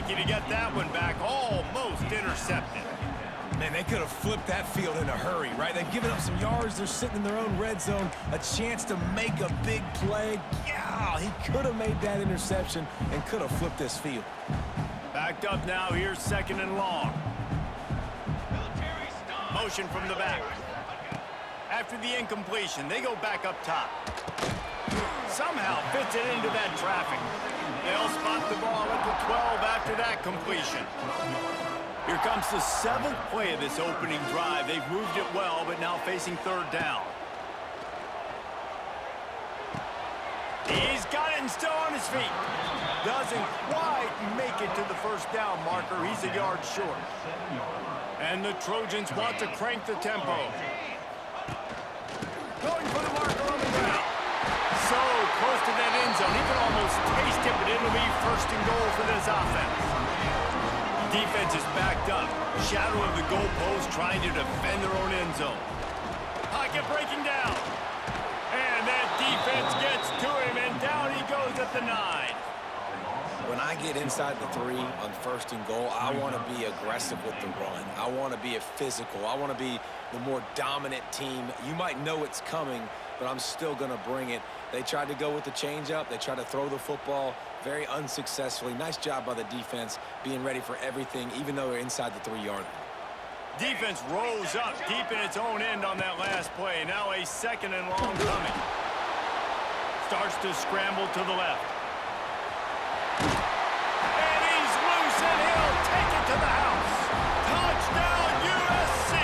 lucky to get that one back. Almost intercepted. Man, they could have flipped that field in a hurry, right? They've given up some yards. They're sitting in their own red zone. A chance to make a big play. Yeah, he could have made that interception and could have flipped this field. Backed up now. Here's 2nd and long. Motion from the back. After the incompletion, they go back up top. Somehow fits it into that traffic. They'll spot the ball at the 12 after that completion. Here comes the 7th play of this opening drive. They've moved it well, but now facing 3rd down. He's got it and still on his feet. Doesn't quite make it to the 1st down marker. He's a yard short. And the Trojans want to crank the tempo. Going for the marker on the ground. So close to that end zone. He can almost taste it, but it'll be 1st and goal for this offense. Defense is backed up. Shadow of the goalpost trying to defend their own end zone. Pocket breaking down. And that defense gets to him, and down he goes at the 9. When I get inside the 3 on 1st and goal, I want to be aggressive with the run. I want to be physical. I want to be the more dominant team. You might know it's coming, but I'm still going to bring it. They tried to go with the changeup. They tried to throw the football very unsuccessfully. Nice job by the defense being ready for everything, even though they're inside the 3-yard line. Defense rose up deep in its own end on that last play. Now a 2nd and long coming. Starts to scramble to the left. And he's loose, and he'll take it to the house. Touchdown, USC!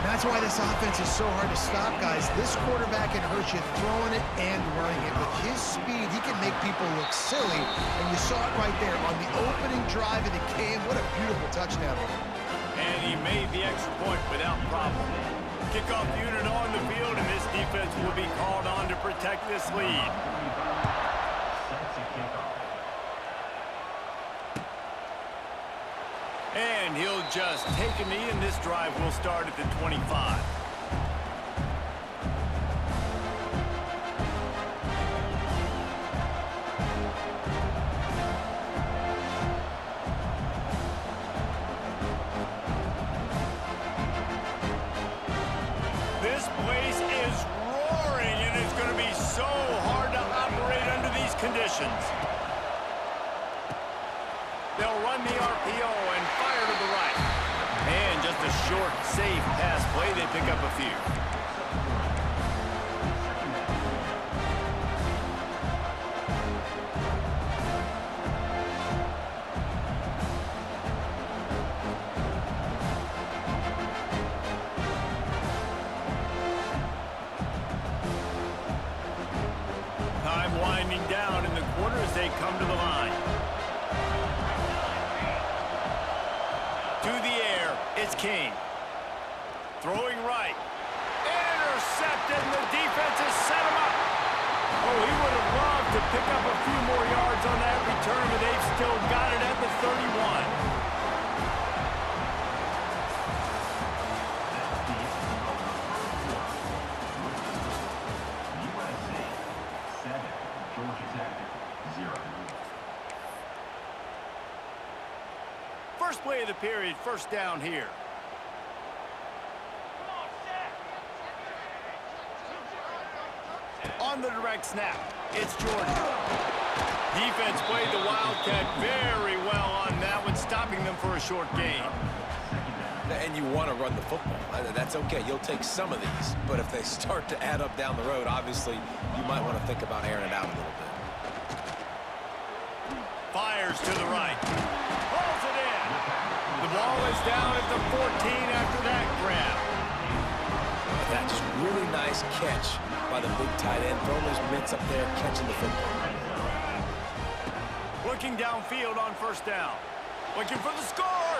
And that's why this offense is so hard to stop, guys. This quarterback can hurt you throwing it and running it. With his speed, he can make people look silly. And you saw it right there on the opening drive of the game. What a beautiful touchdown. And he made the extra point without problem. Kickoff unit on the field, and this defense will be called on to protect this lead. And he'll just take a knee, and this drive will start at the 25. This place is roaring, and it's going to be so hard to operate under these conditions. They'll run the RPO and fire to the right. And just a short, safe pass play. They pick up a few. Time winding down in the quarter as they come to the line. To the air, it's King. Throwing right. Intercepted, and the defense has set him up. Oh, he would have loved to pick up a few more yards on that return, but they've still got it at the 31. First play of the period, 1st down here. On the direct snap, it's Jordan. Defense played the Wildcat very well on that one, stopping them for a short gain. And you want to run the football. That's okay. You'll take some of these. But if they start to add up down the road, obviously, you might want to think about airing it out a little bit. Fires to the right. Pulls it in. The ball is down at the 14 after that grab. That's just really nice catch by the big tight end. Throwing those mitts up there, catching the football. Looking downfield on 1st down. Looking for the score.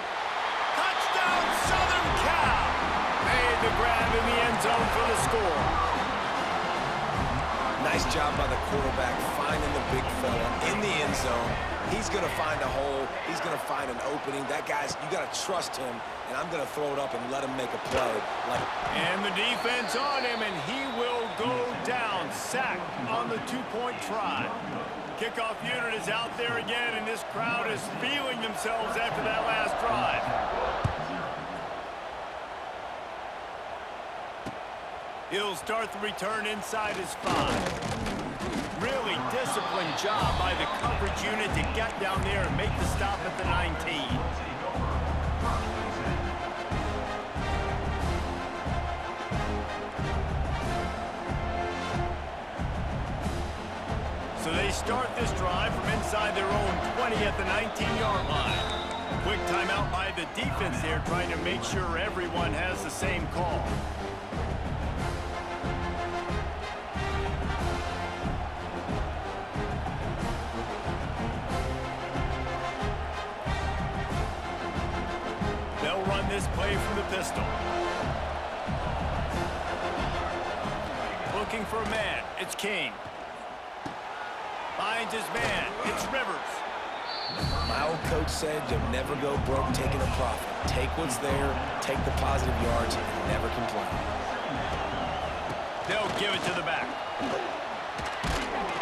Touchdown, Southern Cal. Made the grab in the end zone for the score. Nice job by the quarterback finding the big fella in the end zone. He's going to find a hole. He's going to find an opening. That guy's, you got to trust him, and I'm going to throw it up and let him make a play. And the defense on him, and he will go down. Sack on the 2-point try. Kickoff unit is out there again, and this crowd is feeling themselves after that last drive. He'll start the return inside his 5. Really disciplined job by the coverage unit to get down there and make the stop at the 19. So they start this drive from inside their own 20 at the 19-yard line. Quick timeout by the defense there, trying to make sure everyone has the same call. They'll run this play from the pistol. Looking for a man. It's King. Finds his man. It's Rivers. My old coach said you'll never go broke taking a profit. Take what's there, take the positive yards, and never complain. They'll give it to the back.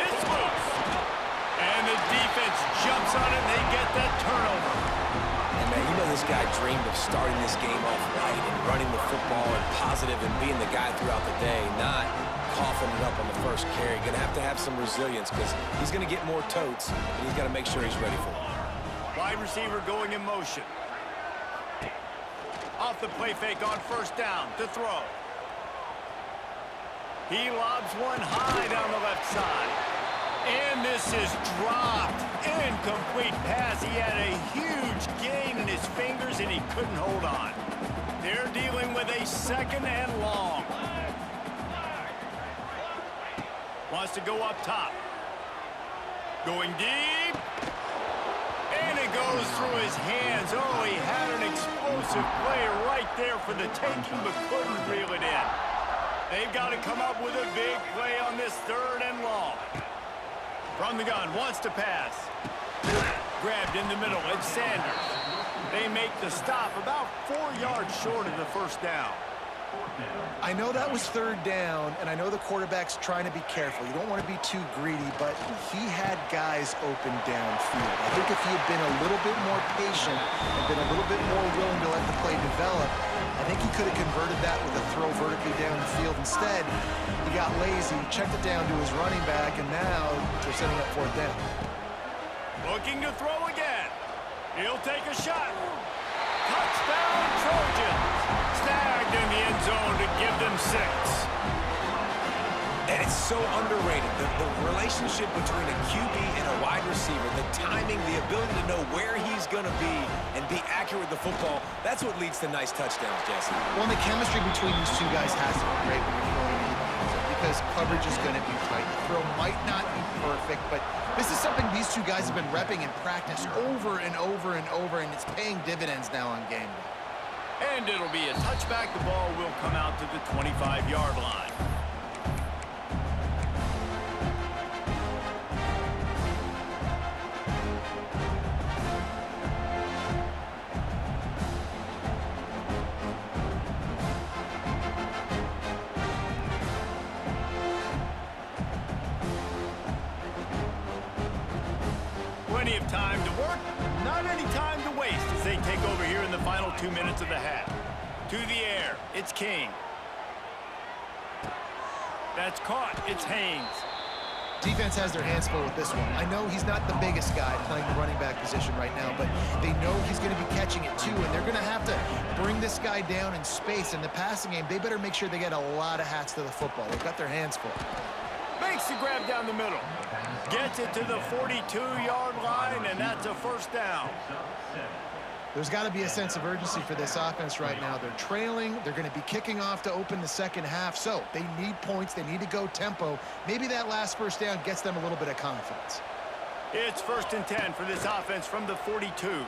It's loose. And the defense jumps on it, and they get that turnover. And man, you know this guy dreamed of starting this game off right and running the football and positive and being the guy throughout the day, not coughing it up on the first carry. Going to have some resilience because he's going to get more totes, and he's got to make sure he's ready for it. Wide receiver going in motion. Off the play fake on first down to throw. He lobs one high down the left side. And this is dropped. Incomplete pass. He had a huge gain in his fingers, and he couldn't hold on. They're dealing with a 2nd and long. Wants to go up top. Going deep. And it goes through his hands. Oh, he had an explosive play right there for the taking, but couldn't reel it in. They've got to come up with a big play on this 3rd and long. From the gun, wants to pass. Grabbed in the middle, it's Sanders. They make the stop about 4 yards short of the first down. I know that was 3rd down, and I know the quarterback's trying to be careful. You don't want to be too greedy, but he had guys open downfield. I think if he had been a little bit more patient and been a little bit more willing to let the play develop, I think he could have converted that with a throw vertically down the field. Instead, he got lazy, checked it down to his running back, and now they're setting up 4th down. Looking to throw again. He'll take a shot. Touchdown, Trojans. Snagged in the end zone to give them 6. And it's so underrated. The relationship between a QB and a wide receiver, the timing, the ability to know where he's going to be and be accurate with the football, that's what leads to nice touchdowns, Jesse. Well, the chemistry between these two guys has to be great when you're throwing into the end zone because coverage is going to be tight. The throw might not be perfect, but this is something these two guys have been repping in practice over and over and over, and it's paying dividends now on game day. And it'll be a touchback. The ball will come out to the 25-yard line. Plenty of time to work, not any time to waste as they take over here in the final 2 minutes of the half. To the air, it's King. That's caught, it's Haynes. Defense has their hands full with this one. I know he's not the biggest guy playing the running back position right now, but they know he's going to be catching it too, and they're going to have to bring this guy down in space. In the passing game, they better make sure they get a lot of hats to the football. They've got their hands full. Makes the grab down the middle. Gets it to the 42-yard line, and that's a 1st down. There's got to be a sense of urgency for this offense right now. They're trailing. They're going to be kicking off to open the 2nd half, so they need points. They need to go tempo. Maybe that last 1st down gets them a little bit of confidence. It's 1st and 10 for this offense from the 42.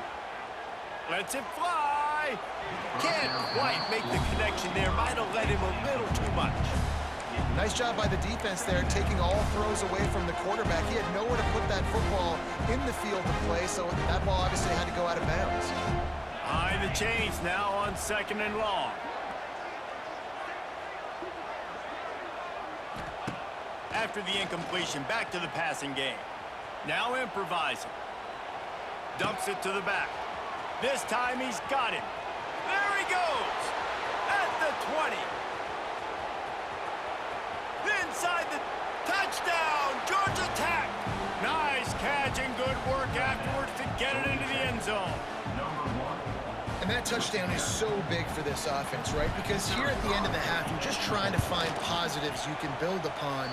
Lets it fly. Can't quite make the connection there. Might have let him a little too much. Nice job by the defense there, taking all throws away from the quarterback. He had nowhere to put that football in the field to play, so that ball obviously had to go out of bounds. Behind the chains now on 2nd and long. After the incompletion, back to the passing game. Now improvising. Dumps it to the back. This time he's got him. There he goes! At the 20. Inside the touchdown! Georgia Tech! Nice catch and good work afterwards to get it into the end zone. And that touchdown is so big for this offense, right? Because here at the end of the half, you're just trying to find positives you can build upon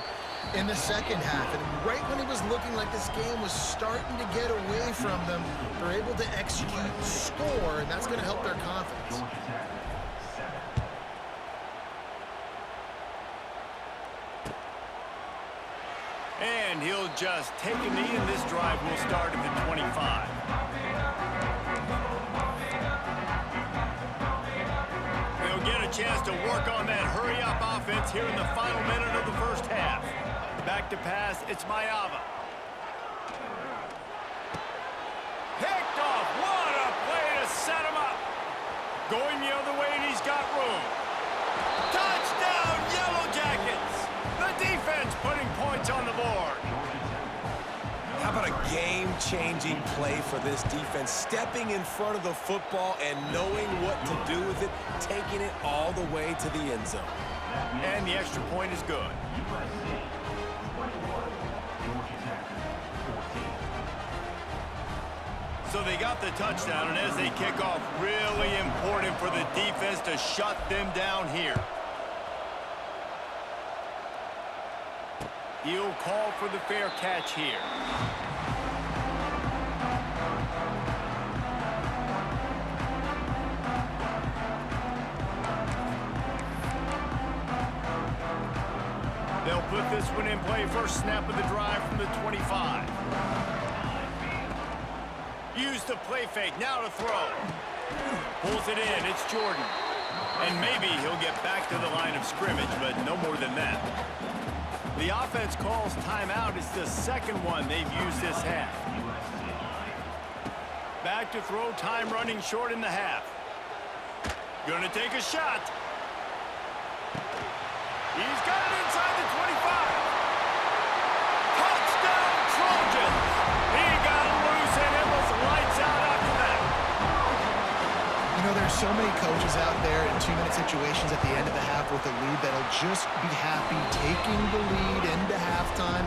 in the second half. And right when it was looking like this game was starting to get away from them, they're able to execute, score, and that's going to help their confidence. And he'll just take a knee, and this drive will start at the 25. They'll get a chance to work on that hurry-up offense here in the final minute of the first half. Back to pass, it's Mayava. Picked off, what a play to set him up. Going the other way, and he's got room. Touchdown, Yellow Jackets! The defense putting points on the board. How about a game-changing play for this defense? Stepping in front of the football and knowing what to do with it, taking it all the way to the end zone. And the extra point is good. So they got the touchdown, and as they kick off, really important for the defense to shut them down here. He'll call for the fair catch here. They'll put this one in play. First snap of the drive from the 25. Use the play fake. Now to throw. Pulls it in. It's Jordan. And maybe he'll get back to the line of scrimmage, but no more than that. The offense calls timeout. It's the second one they've used this half. Back to throw, time running short in the half. Gonna take a shot. He's got it inside the 25. Touchdown, Trojans. He got loose and it was lights out after that. You know, there's so many coaches out there in two-minute situations at the end of the half with a lead that'll just be happy taking the lead into halftime.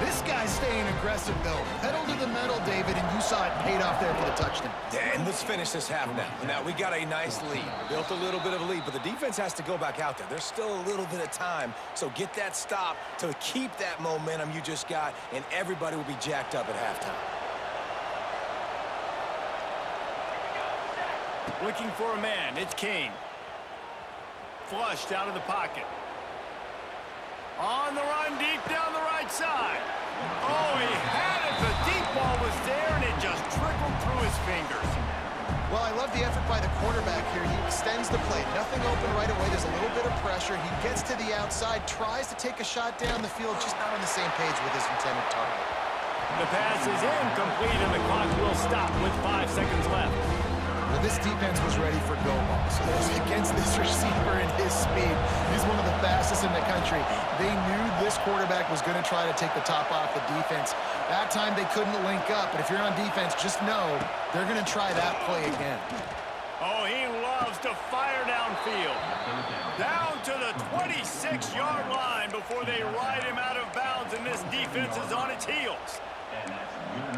This guy's staying aggressive, though. Pedal to the metal, David, and you saw it paid off there for the touchdown. Yeah, and let's finish this half now. Now, we got a nice lead. Built a little bit of a lead, but the defense has to go back out there. There's still a little bit of time, so get that stop to keep that momentum you just got, and everybody will be jacked up at halftime. Looking for a man. It's Kane. Flushed out of the pocket. On the run, deep down the right side. Oh, he had it. The deep ball was there, and it just trickled through his fingers. Well, I love the effort by the quarterback here. He extends the play. Nothing open right away. There's a little bit of pressure. He gets to the outside, tries to take a shot down the field, just not on the same page with his intended target. The pass is incomplete, and the clock will stop with 5 seconds left. Well, this defense was ready for go ball. So against this receiver and his speed, he's one of the fastest in the country. They knew this quarterback was going to try to take the top off the defense. That time they couldn't link up, but if you're on defense, just know they're going to try that play again. Oh, he loves to fire downfield. Down to the 26-yard line before they ride him out of bounds, and this defense is on its heels.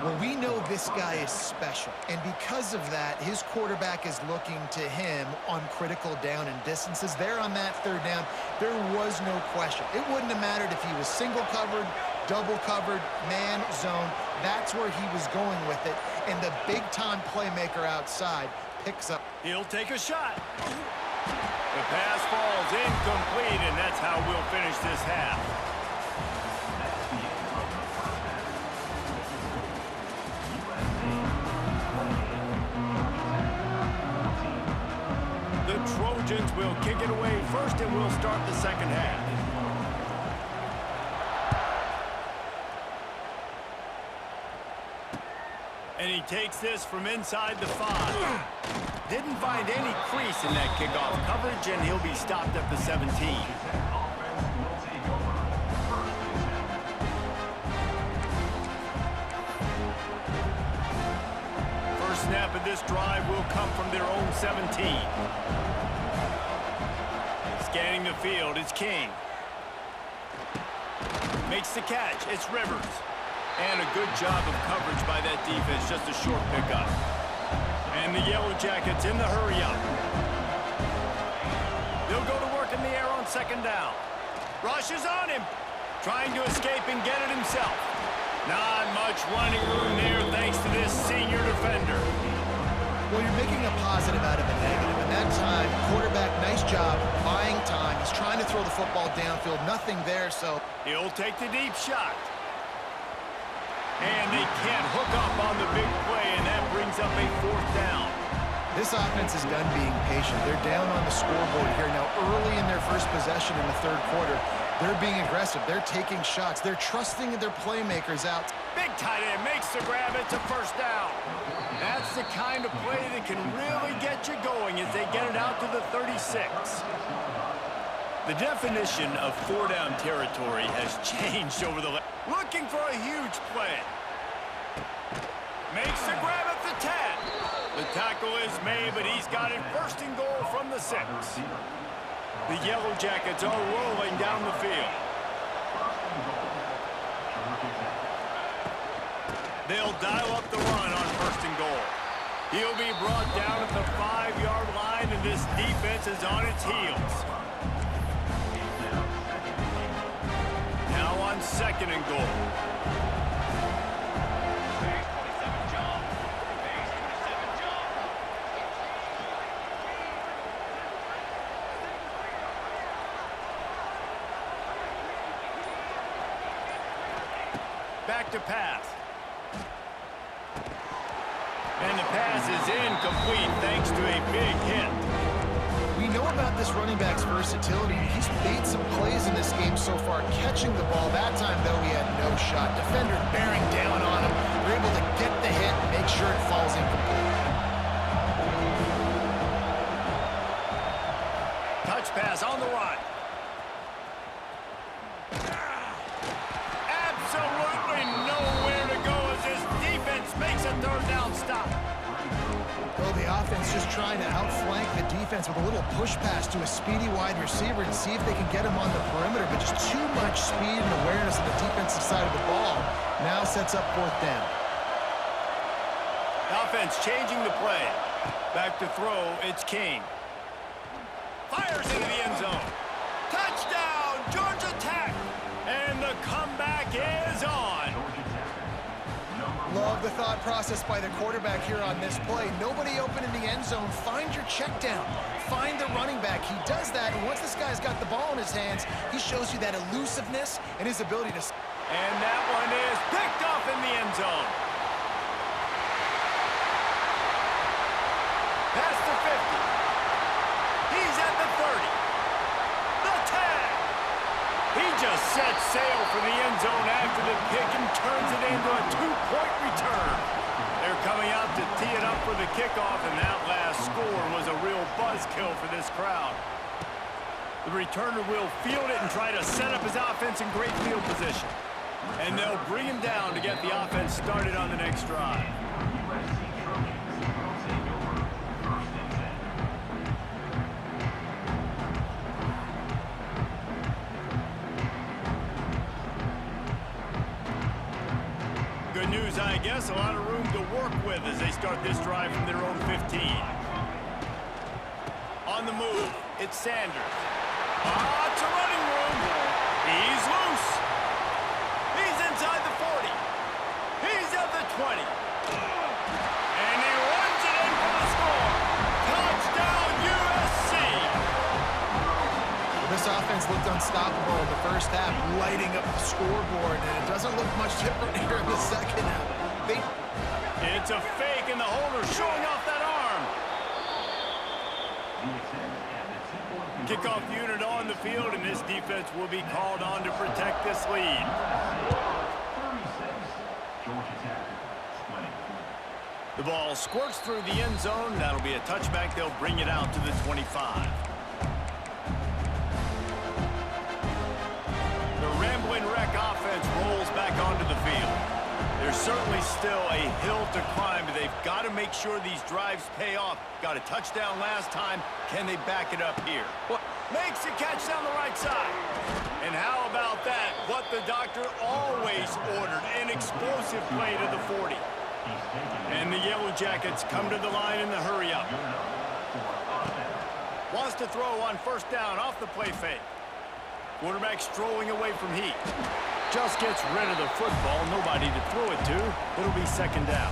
Well, we know this guy is special, and because of that, his quarterback is looking to him on critical down and distances. There on that third down, there was no question. It wouldn't have mattered if he was single covered, double covered, man, zone. That's where he was going with it, and the big-time playmaker outside picks up. He'll take a shot. The pass falls incomplete, and that's how we'll finish this half. The Trojans will kick it away first, and we'll start the second half. And he takes this from inside the 5. Didn't find any crease in that kickoff coverage, and he'll be stopped at the 17. first snap of this drive will come from their own 17. Scanning the field, it's King. Makes the catch, it's Rivers. And a good job of coverage by that defense, just a short pickup. And the Yellow Jackets in the hurry-up. They'll go to work in the air on second down. Rush is on him, trying to escape and get it himself. Not much running room there thanks to this senior defender. Well, you're making a positive out of a negative, and that time, quarterback, nice job, buying time. He's trying to throw the football downfield, nothing there, so... He'll take the deep shot. And they can't hook up on the big play, and that brings up a fourth down. This offense is done being patient. They're down on the scoreboard here. Now, early in their first possession in the third quarter, they're being aggressive. They're taking shots. They're trusting their playmakers out. Big tight end makes the grab. It's a first down. That's the kind of play that can really get you going as they get it out to the 36. The definition of four-down territory has changed over the... Looking for a huge play. Makes the grab at the 10. The tackle is made, but he's got it first and goal from the 6. The Yellow Jackets are rolling down the field. They'll dial up the run on first and goal. He'll be brought down at the 5-yard line, and this defense is on its heels. Now on second and goal. Back to pass. And the pass is incomplete thanks to a big hit. We know about this running back's versatility. He's made some plays in this game so far, catching the ball. That time, though, he had no shot. Defender bearing down on him. They're able to get the hit and make sure it falls incomplete. Touch pass on the run. Absolutely nowhere to go as this defense makes a third down stop. Well, the offense just trying to outflank the defense with a little push pass to a speedy wide receiver and see if they can get him on the perimeter, but just too much speed and awareness on the defensive side of the ball. Now sets up fourth down. The offense changing the play. Back to throw, it's King. Fires into the end zone. Touchdown, Georgia Tech! And the comeback is on. Love the thought process by the quarterback here on this play. Nobody open in the end zone. Find your check down. Find the running back. He does that, and once this guy's got the ball in his hands, he shows you that elusiveness and his ability to... And that one is picked off in the end zone. Past the 50. He's at the 30. The 10. He just sets sail for the end zone after the pick and turns it into a two-point return. They're coming out to tee it up for the kickoff, and that last score was a real buzzkill for this crowd. The returner will field it and try to set up his offense in great field position. And they'll bring him down to get the offense started on the next drive. Good news, I guess. A lot of room to work with as they start this drive from their own 15. On the move, it's Sanders. Lots of running room. He's loose. He's inside the 40. He's at the 20. And he runs it in for the score. Touchdown, USC. This offense looked unstoppable in the first half, lighting up the scoreboard, and it doesn't look much different here in the second half. It's a fake, and the holder showing off that arm. Kickoff unit on the field, and this defense will be called on to protect this lead. The ball squirts through the end zone. That'll be a touchback. They'll bring it out to the 25. The Rambling Wreck offense rolls back onto the field. They're There's certainly still a hill to climb, but they've got to make sure these drives pay off. Got a touchdown last time. Can they back it up here? Well, makes the catch down the right side. And how about that? What the doctor always ordered, an explosive play to the 40. And the Yellow Jackets come to the line in the hurry-up. Wants to throw on first down off the play fake. Quarterback strolling away from heat. Just gets rid of the football. Nobody to throw it to. It'll be second down.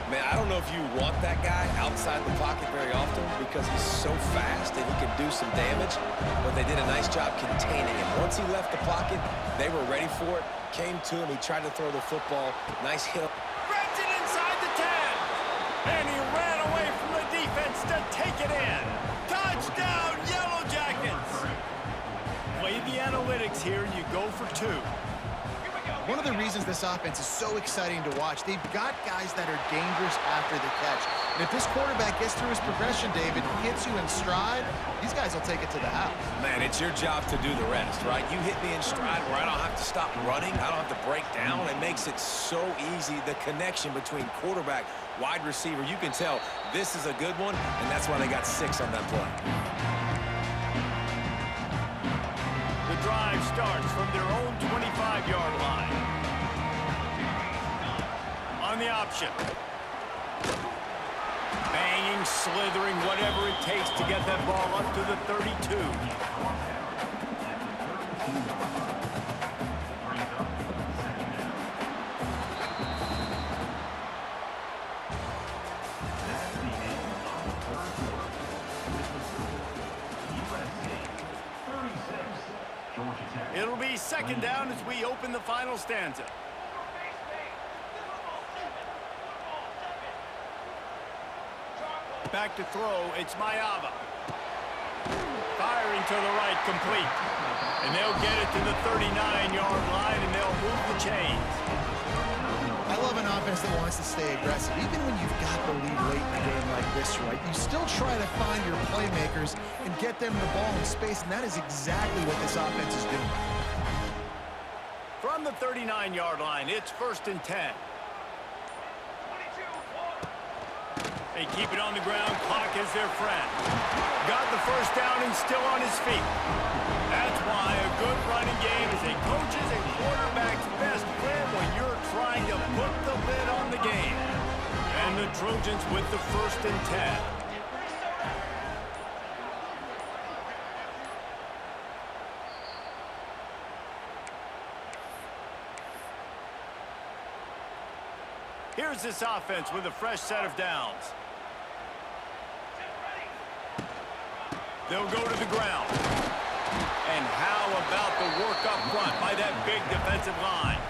Man, I don't know if you want that guy outside the pocket very often because he's so fast and he can do some damage, but they did a nice job containing him. Once he left the pocket, they were ready for it, came to him, he tried to throw the football. Nice hit. Grabs it inside the 10. And he ran away from the defense to take it in. Touchdown, Yellow Jackets. Play the analytics here, and you go for 2. One of the reasons this offense is so exciting to watch, they've got guys that are dangerous after the catch. And if this quarterback gets through his progression, David, hits you in stride, these guys will take it to the house. Man, it's your job to do the rest, right? You hit me in stride where I don't have to stop running. I don't have to break down. It makes it so easy, the connection between quarterback, wide receiver. You can tell this is a good one, and that's why they got 6 on that play. The drive starts from their own 25-yard line. On the option. Banging, slithering, whatever it takes to get that ball up to the 32. It'll be second down as we open the final stanza. Back to throw, it's Mayava. Firing to the right, complete. And they'll get it to the 39-yard line, and they'll move the chains. I love an offense that wants to stay aggressive. Even when you've got the lead late in a game like this, right, you still try to find your playmakers and get them the ball in space, and that is exactly what this offense is doing. From the 39-yard line, it's first and 10. They keep it on the ground. Clock is their friend. Got the first down and still on his feet. That's why a good running game is a coach's and quarterback's best friend when you're trying to put the lid on the game. And the Trojans with the first and 10. Here's this offense with a fresh set of downs. They'll go to the ground. And how about the work up front by that big defensive line?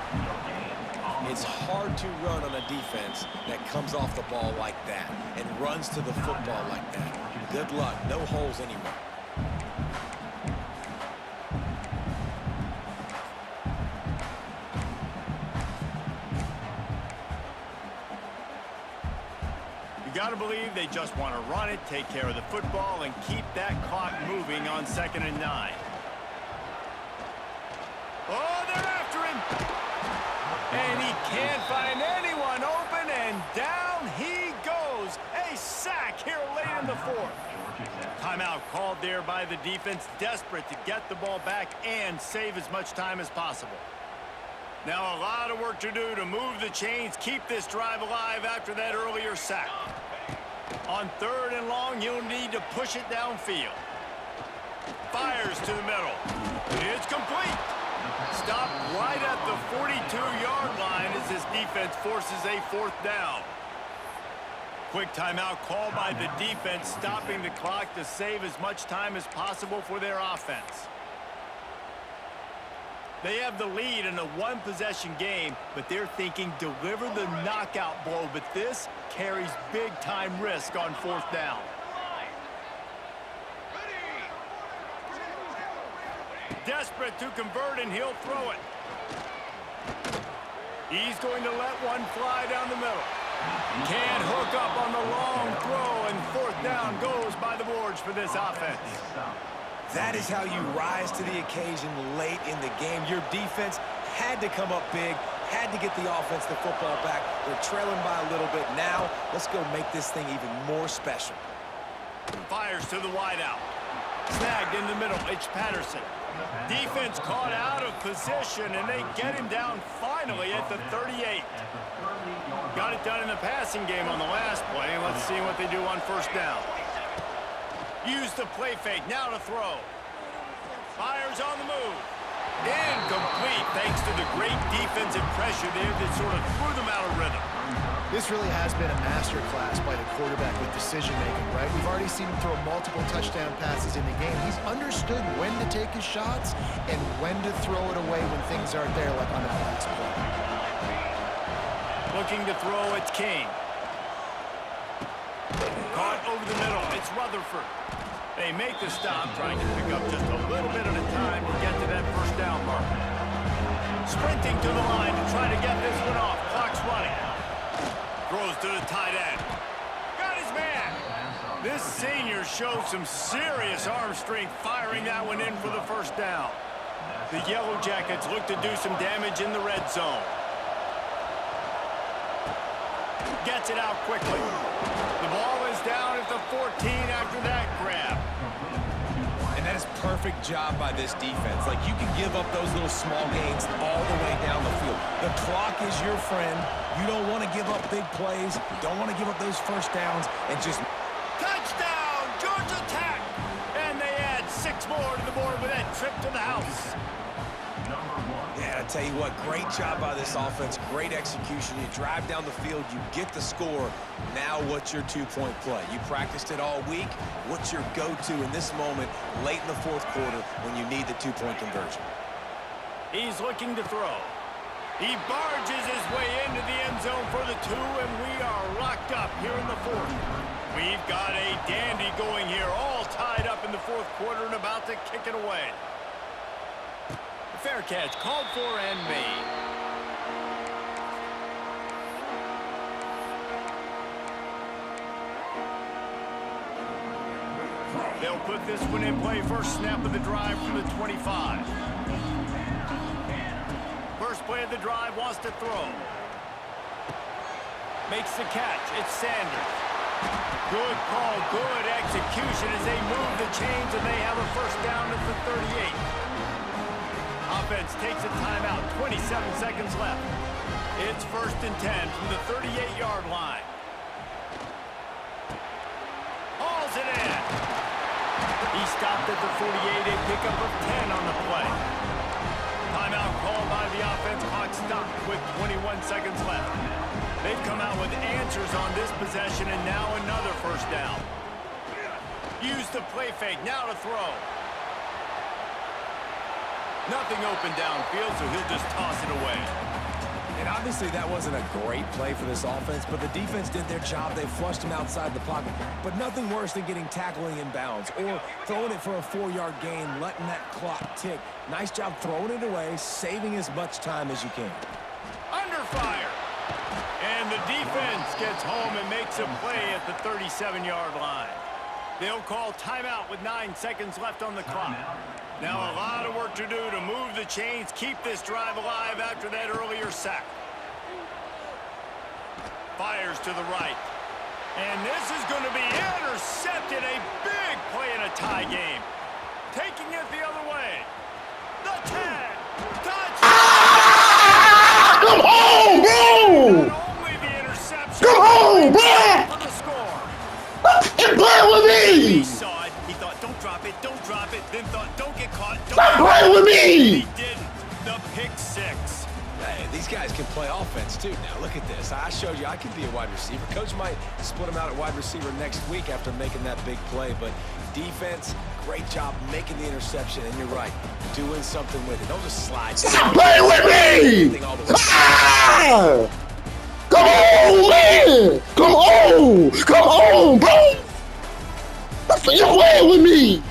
It's hard to run on a defense that comes off the ball like that and runs to the football like that. Good luck. No holes anywhere. You got to believe they just want to run it, take care of the football, and keep that clock moving on 2nd and 9. Oh, they're after him! And he can't find anyone open, and down he goes. A sack here late in the 4th. Timeout called there by the defense, desperate to get the ball back and save as much time as possible. Now a lot of work to do to move the chains, keep this drive alive after that earlier sack. On 3rd and long, you'll need to push it downfield. Fires to the middle. It's complete. Stopped right at the 42-yard line as this defense forces a 4th down. Quick timeout called by the defense, stopping the clock to save as much time as possible for their offense. They have the lead in a one-possession game, but they're thinking deliver the knockout blow, but this carries big-time risk on 4th down. Desperate to convert, and he'll throw it. He's going to let one fly down the middle. Can't hook up on the long throw, and 4th down goes by the boards for this offense. That is how you rise to the occasion late in the game. Your defense had to come up big, had to get the offense the football back. They're trailing by a little bit. Now, let's go make this thing even more special. Fires to the wideout. Snagged in the middle. It's Patterson. Defense caught out of position, and they get him down finally at the 38. Got it done in the passing game on the last play. Let's see what they do on first down. Use the play fake. Now to throw. Fires on the move. Incomplete thanks to the great defensive pressure there that sort of threw them out of rhythm. This really has been a master class by the quarterback with decision-making, right? We've already seen him throw multiple touchdown passes in the game. He's understood when to take his shots and when to throw it away when things aren't there, like on that last play. Looking to throw, it's King. Caught over the middle, it's Rutherford. They make the stop, trying to pick up just a little bit at a time to get to that first down marker. Sprinting to the line to try to get this one off. Clock's running. Throws to the tight end. Got his man. This senior shows some serious arm strength firing that one in for the first down. The Yellow Jackets look to do some damage in the red zone. Gets it out quickly. The ball is down at the 14 after that grab. And that is perfect job by this defense. Like, you can give up those little small gains all the way down the field. The clock is your friend. You don't want to give up big plays. You don't want to give up those first downs and just... Touchdown, Georgia Tech! And they add 6 more to the board with that trip to the house. Yeah, I tell you what, great job by this offense. Great execution. You drive down the field, you get the score. Now what's your two-point play? You practiced it all week. What's your go-to in this moment late in the fourth quarter when you need the two-point conversion? He's looking to throw. He barges his way into the end zone for the 2, and we are locked up here in the fourth. We've got a dandy going here, all tied up in the fourth quarter and about to kick it away. Fair catch, called for and made. They'll put this one in play. First snap of the drive from the 25. First play of the drive, wants to throw. Makes the catch. It's Sanders. Good call, good execution as they move the chains, and they have a first down at the 38. Offense takes a timeout, 27 seconds left. It's 1st and 10 from the 38-yard line. Hauls it in. He stopped at the 48, a pickup of 10 on the play. Timeout called by the offense, clock stopped with 21 seconds left. They've come out with answers on this possession, and now another first down. Use the play fake, now to throw. Nothing open downfield, so he'll just toss it away. And obviously that wasn't a great play for this offense, but the defense did their job. They flushed him outside the pocket. But nothing worse than getting tackling in bounds or throwing it for a 4-yard gain, letting that clock tick. Nice job throwing it away, saving as much time as you can. Under fire. And the defense gets home and makes a play at the 37-yard line. They'll call timeout with 9 seconds left on the clock. Now a lot of work to do to move the chains, keep this drive alive after that earlier sack. Fires to the right. And this is going to be intercepted. A big play in a tie game. Taking it the other way. The 10. Touchdown! Come on, bro! Not only the interception. Come on, bro! For the score. You're playing with He me! saw it. He thought, don't drop it, then thought, don't get caught. Stop playing with me! He didn't. The pick 6. Hey, these guys can play offense too now. Look at this. I showed you I can be a wide receiver. Coach might split him out at wide receiver next week after making that big play. But defense, great job making the interception. And you're right, doing something with it. Don't just slide. Stop playing with me! Ah! Come on, man! Come on! Come on, bro! You're playing with me!